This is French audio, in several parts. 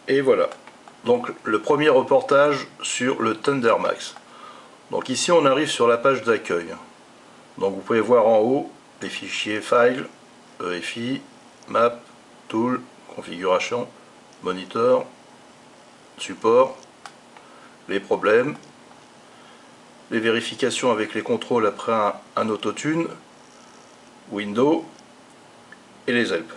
Et voilà, donc le premier reportage sur le Thunder Max. Donc ici on arrive sur la page d'accueil. Donc vous pouvez voir en haut les fichiers File, EFI, Map, Tool, Configuration, Monitor, Support, les problèmes, les vérifications avec les contrôles après un autotune, Windows et les helps.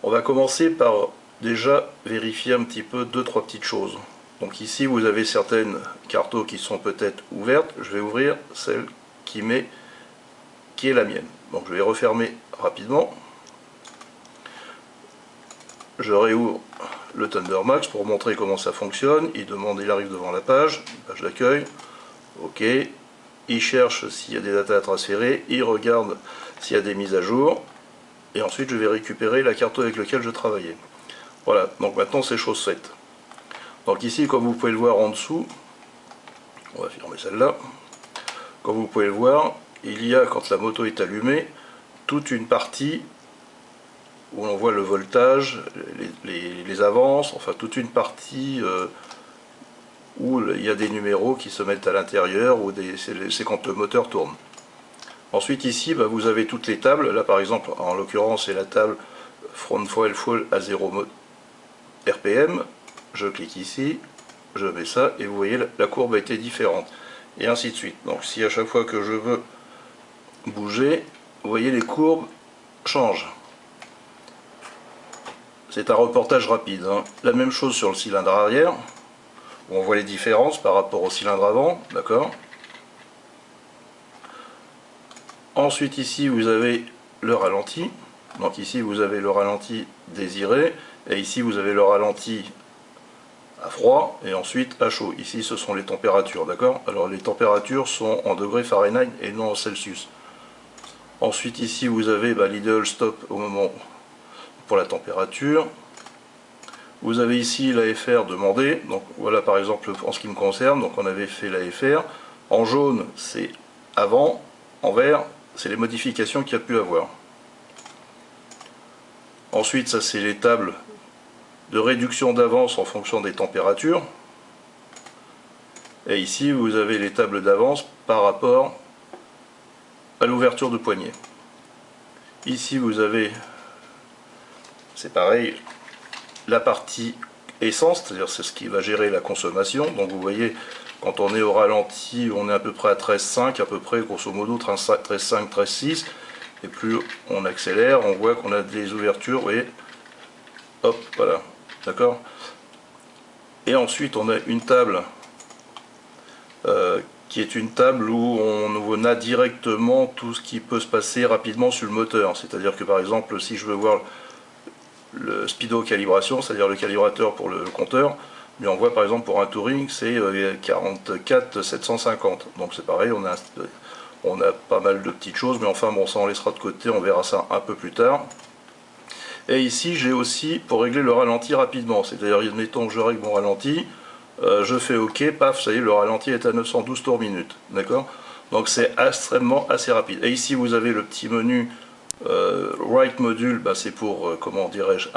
On va commencer par déjà vérifier un petit peu deux trois petites choses. Donc ici vous avez certaines cartos qui sont peut-être ouvertes. Je vais ouvrir celle qui est la mienne. Donc je vais refermer rapidement. Je réouvre le Thunder Max pour montrer comment ça fonctionne. Il arrive devant la page d'accueil. OK. Il cherche s'il y a des datas à transférer. Il regarde s'il y a des mises à jour. Et ensuite je vais récupérer la carte avec laquelle je travaillais. Voilà, donc maintenant c'est chose faite. Donc ici, comme vous pouvez le voir en dessous, on va fermer celle-là. Comme vous pouvez le voir, il y a, quand la moto est allumée, toute une partie où l'on voit le voltage, les avances, enfin toute une partie où il y a des numéros qui se mettent à l'intérieur, c'est quand le moteur tourne. Ensuite ici, vous avez toutes les tables. Là par exemple, en l'occurrence, c'est la table Front Fuel Full à 0 RPM. Je clique ici, je mets ça, et vous voyez la courbe a été différente. Et ainsi de suite. Donc si à chaque fois que je veux bouger, vous voyez les courbes changent. C'est un reportage rapide. Hein. La même chose sur le cylindre arrière, où on voit les différences par rapport au cylindre avant, d'accord. Ensuite ici vous avez le ralenti. Donc ici vous avez le ralenti désiré, et ici vous avez le ralenti à froid et ensuite à chaud. Ici ce sont les températures, d'accord. Alors les températures sont en degrés Fahrenheit et non en Celsius. Ensuite ici vous avez l'idle stop au moment pour la température. Vous avez ici l'AFR demandé. Donc voilà par exemple en ce qui me concerne, donc on avait fait l'AFR. En jaune c'est avant, en vert c'est les modifications qu'il y a pu avoir. Ensuite ça c'est les tables de réduction d'avance en fonction des températures. Et ici vous avez les tables d'avance par rapport à l'ouverture de poignée. Ici vous avez, c'est pareil, la partie essence, c'est-à-dire c'est ce qui va gérer la consommation. Donc vous voyez, quand on est au ralenti, on est à peu près à 13,5, à peu près grosso modo 13,5, 13,6. Et plus on accélère, on voit qu'on a des ouvertures, et hop, voilà, d'accord. Et ensuite on a une table qui est une table où on a directement tout ce qui peut se passer rapidement sur le moteur. C'est-à-dire que par exemple, si je veux voir le speedo calibration, c'est-à-dire le calibrateur pour le compteur, mais on voit par exemple pour un touring, c'est 44 750. Donc c'est pareil, on a pas mal de petites choses, mais enfin bon, ça on laissera de côté, on verra ça un peu plus tard. Et ici j'ai aussi pour régler le ralenti rapidement, c'est-à-dire admettons que je règle mon ralenti, je fais OK, paf, ça y est, le ralenti est à 912 tours minute, d'accord. Donc c'est extrêmement assez rapide. Et ici vous avez le petit menu Write Module, c'est pour, comment dirais-je,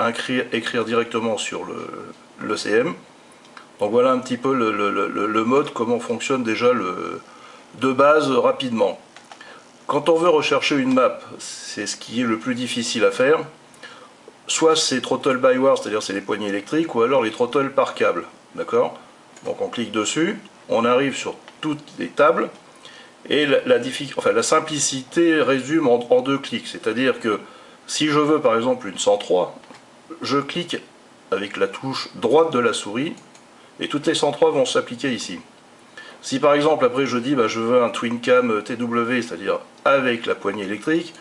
écrire directement sur l'ECM. Donc voilà un petit peu le mode, comment fonctionne déjà de base rapidement. Quand on veut rechercher une map, c'est ce qui est le plus difficile à faire. Soit c'est throttle by wire, c'est-à-dire c'est les poignées électriques, ou alors les throttles par câble, d'accord. Donc on clique dessus, on arrive sur toutes les tables, et la simplicité résume en deux clics. C'est-à-dire que si je veux par exemple une 103, je clique avec la touche droite de la souris, et toutes les 103 vont s'appliquer ici. Si par exemple après je dis je veux un twin cam TW, c'est-à-dire avec la poignée électrique,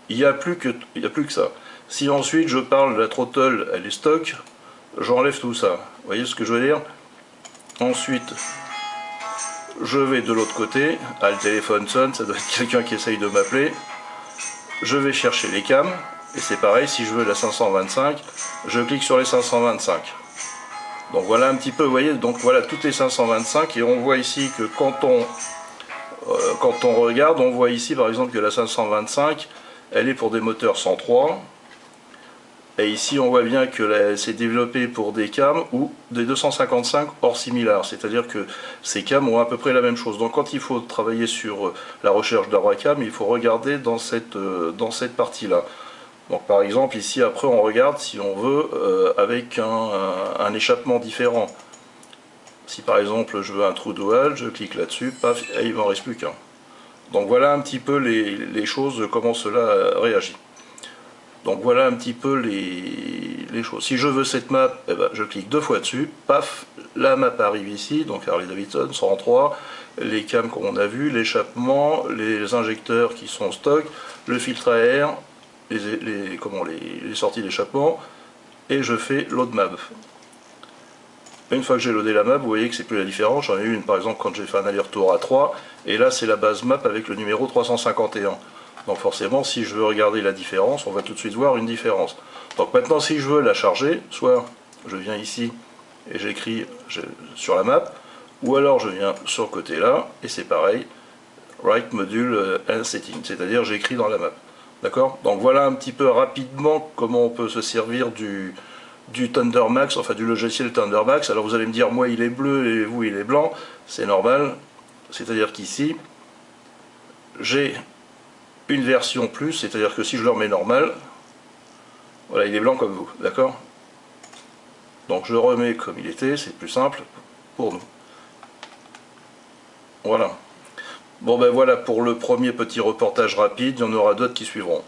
il n'y a plus que ça. Si ensuite je parle de la throttle, elle est stock, j'enlève tout ça. Vous voyez ce que je veux dire? Ensuite, je vais de l'autre côté. Le téléphone sonne, ça doit être quelqu'un qui essaye de m'appeler. Je vais chercher les cams, et c'est pareil, si je veux la 525, je clique sur les 525. Donc voilà un petit peu, vous voyez, donc voilà toutes les 525, et on voit ici que quand on regarde, on voit ici par exemple que la 525, elle est pour des moteurs 103, Et ici, on voit bien que c'est développé pour des cams ou des 255 hors similar, c'est-à-dire que ces cams ont à peu près la même chose. Donc quand il faut travailler sur la recherche d'arbres cam, il faut regarder dans cette partie-là. Donc par exemple, ici, après, on regarde si on veut avec un échappement différent. Si par exemple, je veux un trou d'oual, je clique là-dessus, paf, et il m'en reste plus qu'un. Donc voilà un petit peu les choses, comment cela réagit. Donc voilà un petit peu les choses. Si je veux cette map, eh ben, je clique 2 fois dessus, paf, la map arrive ici, donc Harley Davidson 103, les cams comme on a vu, l'échappement, les injecteurs qui sont en stock, le filtre à air, les sorties d'échappement, et je fais load map. Une fois que j'ai loadé la map, vous voyez que c'est plus la différence. J'en ai eu une par exemple quand j'ai fait un aller-retour à 3, et là c'est la base map avec le numéro 351. Donc forcément, si je veux regarder la différence, on va tout de suite voir une différence. Donc maintenant, si je veux la charger, soit je viens ici et j'écris sur la map, ou alors je viens sur le côté là, et c'est pareil, write module and setting, c'est-à-dire j'écris dans la map. D'accord? Donc voilà un petit peu rapidement comment on peut se servir du Thundermax, enfin du logiciel Thundermax. Alors vous allez me dire, moi il est bleu et vous il est blanc, c'est normal. C'est-à-dire qu'ici, j'ai une version plus, c'est-à-dire que si je le remets normal, voilà, il est blanc comme vous, d'accord? Donc je remets comme il était, c'est plus simple pour nous. Voilà. Bon ben voilà pour le premier petit reportage rapide, il y en aura d'autres qui suivront.